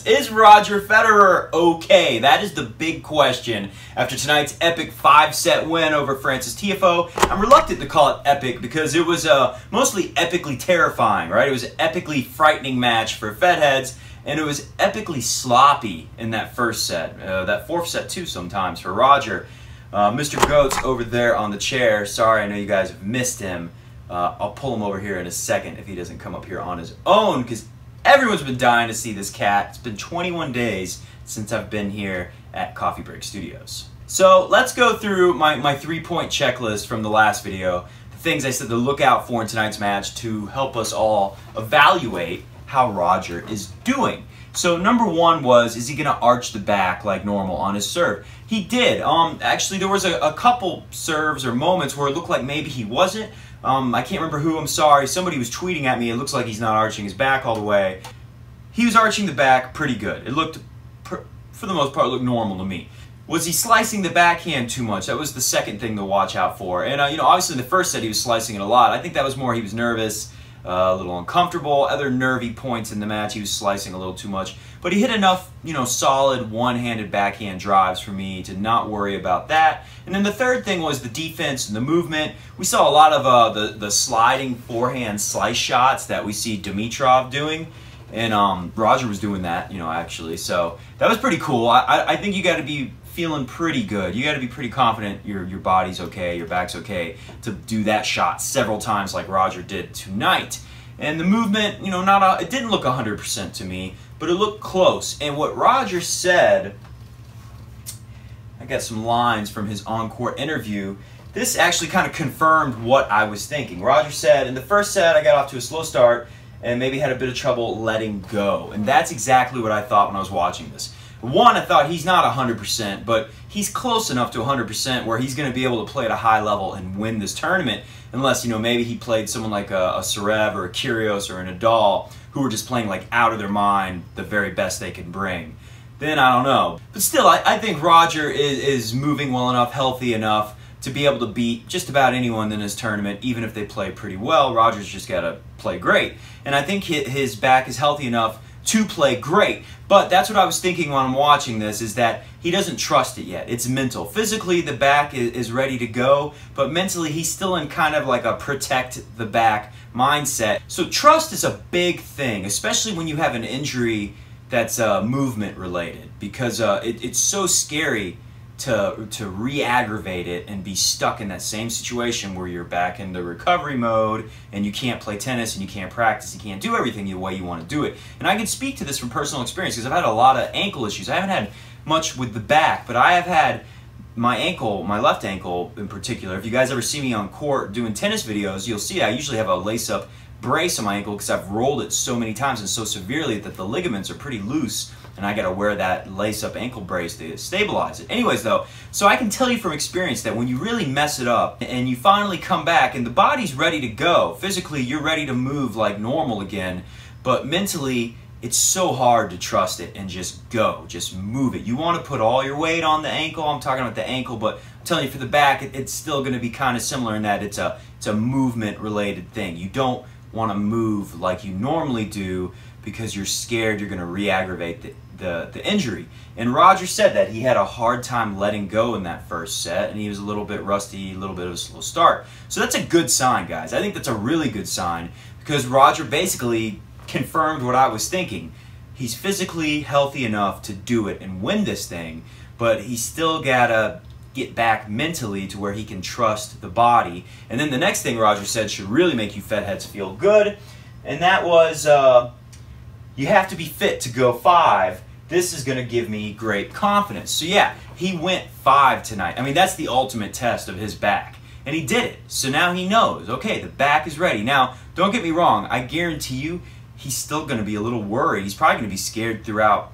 Is Roger Federer okay? That is the big question after tonight's epic 5-set win over Frances Tiafoe. I'm reluctant to call it epic because it was mostly epically terrifying, right? It was an epically frightening match for Fed heads, and it was epically sloppy in that first set. That fourth set too sometimes for Roger. Mr. Goats over there on the chair. Sorry, I know you guys have missed him. I'll pull him over here in a second if he doesn't come up here on his own, because everyone's been dying to see this cat. It's been 21 days since I've been here at Coffee Break Studios. So let's go through my 3-point checklist from the last video. The things I said to look out for in tonight's match to help us all evaluate how Roger is doing. So number one was, is he going to arch the back like normal on his serve? He did. Actually, there was a couple serves or moments where it looked like maybe he wasn't. I can't remember who, I'm sorry. Somebody was tweeting at me, it looks like he's not arching his back all the way. He was arching the back pretty good. It looked, for the most part, it looked normal to me. Was he slicing the backhand too much? That was the second thing to watch out for. And, you know, obviously in the first set he was slicing it a lot. I think that was more he was nervous, a little uncomfortable. Other nervy points in the match, he was slicing a little too much. But he hit enough, you know, solid one-handed backhand drives for me to not worry about that. And then the third thing was the defense and the movement. We saw a lot of the sliding forehand slice shots that we see Dimitrov doing. And Roger was doing that, you know, actually. So that was pretty cool. I think you got to be feeling pretty good. You got to be pretty confident your body's okay, your back's okay to do that shot several times like Roger did tonight. And the movement, you know, it didn't look 100% to me, but it looked close. And what Roger said, I got some lines from his on-court interview. This actually kind of confirmed what I was thinking. Roger said, in the first set, I got off to a slow start and maybe had a bit of trouble letting go. And that's exactly what I thought when I was watching this. One, I thought he's not 100%, but he's close enough to 100% where he's going to be able to play at a high level and win this tournament, unless, you know, maybe he played someone like a Zverev or a Kyrgios or a Nadal who were just playing like out of their mind, the very best they can bring. Then I don't know. But still, I think Roger is moving well enough, healthy enough to be able to beat just about anyone in his tournament, even if they play pretty well. Roger's just got to play great. And I think his back is healthy enough to play great. But that's what I was thinking when I'm watching this, is that he doesn't trust it yet. It's mental. Physically, the back is ready to go, but mentally, he's still in kind of like a protect the back mindset. So trust is a big thing, especially when you have an injury that's movement related, because it's so scary to re-aggravate it and be stuck in that same situation where you're back in the recovery mode and you can't play tennis and you can't practice, you can't do everything the way you want to do it. And I can speak to this from personal experience because I've had a lot of ankle issues. I haven't had much with the back, but I have had my ankle, my left ankle in particular. If you guys ever see me on court doing tennis videos, you'll see I usually have a lace-up brace on my ankle because I've rolled it so many times and so severely that the ligaments are pretty loose, and I gotta wear that lace-up ankle brace to stabilize it. Anyways though, so I can tell you from experience that when you really mess it up and you finally come back and the body's ready to go, physically you're ready to move like normal again, but mentally it's so hard to trust it and just go, just move it. You want to put all your weight on the ankle. I'm talking about the ankle, but I'm telling you for the back, it's still going to be kind of similar in that it's a movement related thing. You don't want to move like you normally do because you're scared you're going to re-aggravate the injury. And Roger said that he had a hard time letting go in that first set, and he was a little bit rusty, a little bit of a slow start. So that's a good sign, guys. I think that's a really good sign because Roger basically confirmed what I was thinking. He's physically healthy enough to do it and win this thing, but he's still got to get back mentally to where he can trust the body. And then the next thing Roger said should really make you Fed heads feel good, and that was you have to be fit to go 5. This is going to give me great confidence. So yeah, he went 5 tonight. I mean, that's the ultimate test of his back. And he did it. So now he knows, okay, the back is ready. Now, don't get me wrong. I guarantee you he's still going to be a little worried. He's probably going to be scared throughout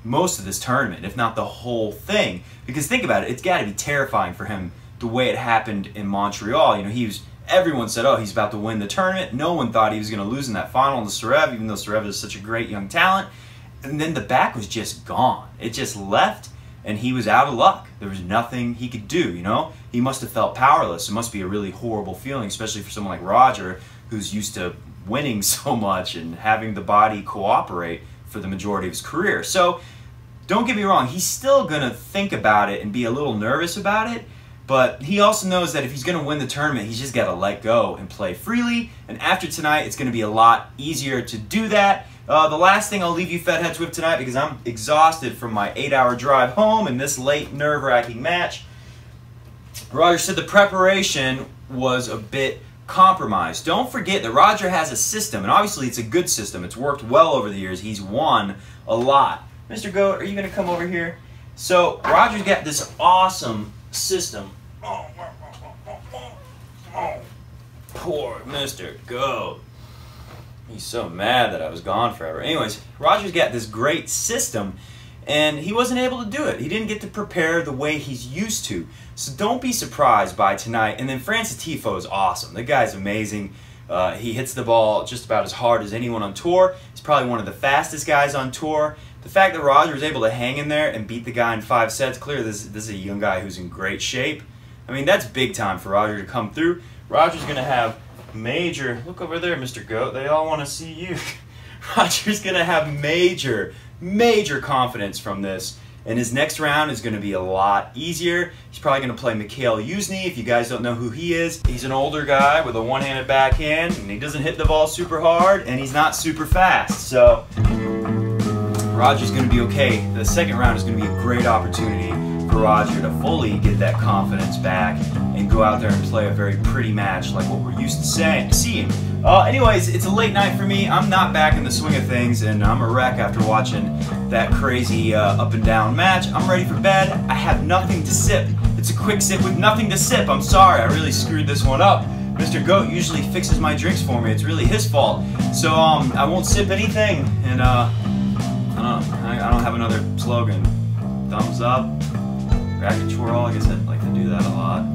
most of this tournament, if not the whole thing. Because think about it, it's got to be terrifying for him the way it happened in Montreal. You know, everyone said, oh, he's about to win the tournament. No one thought he was going to lose in that final to Zverev, even though Zverev is such a great young talent. And then the back was just gone. It just left, and he was out of luck. There was nothing he could do, you know? He must have felt powerless. It must be a really horrible feeling, especially for someone like Roger, who's used to winning so much and having the body cooperate for the majority of his career. So don't get me wrong, he's still going to think about it and be a little nervous about it, but he also knows that if he's going to win the tournament, he's just got to let go and play freely. And after tonight, it's going to be a lot easier to do that. The last thing I'll leave you Fed heads with tonight, because I'm exhausted from my 8-hour drive home and this late nerve-wracking match. Roger said the preparation was a bit compromised. Don't forget that Roger has a system, and obviously it's a good system. It's worked well over the years. He's won a lot. Mr. Goat, are you going to come over here? So Roger's got this awesome system. Oh, poor Mr. Goat. He's so mad that I was gone forever. Anyways, Roger's got this great system, and he wasn't able to do it. He didn't get to prepare the way he's used to. So don't be surprised by tonight. And then Frances Tiafoe is awesome. The guy's amazing. He hits the ball just about as hard as anyone on tour. He's probably one of the fastest guys on tour. The fact that Roger was able to hang in there and beat the guy in 5 sets, clearly this is a young guy who's in great shape. I mean, that's big time for Roger to come through. Roger's going to have major, look over there, Mr. Goat, they all want to see you. Roger's going to have major confidence from this. And his next round is going to be a lot easier. He's probably going to play Mikhail Yuzny. If you guys don't know who he is, he's an older guy with a one-handed backhand, and he doesn't hit the ball super hard, and he's not super fast. So Roger's going to be okay. The second round is going to be a great opportunity for Roger to fully get that confidence back and go out there and play a very pretty match like what we're used to seeing. Anyways, it's a late night for me. I'm not back in the swing of things, and I'm a wreck after watching that crazy up and down match. I'm ready for bed. I have nothing to sip. It's a quick sip with nothing to sip. I'm sorry, I really screwed this one up. Mr. Goat usually fixes my drinks for me. It's really his fault. So I won't sip anything, and I don't have another slogan. Thumbs up, grab your twirl. I guess I'd like to do that a lot.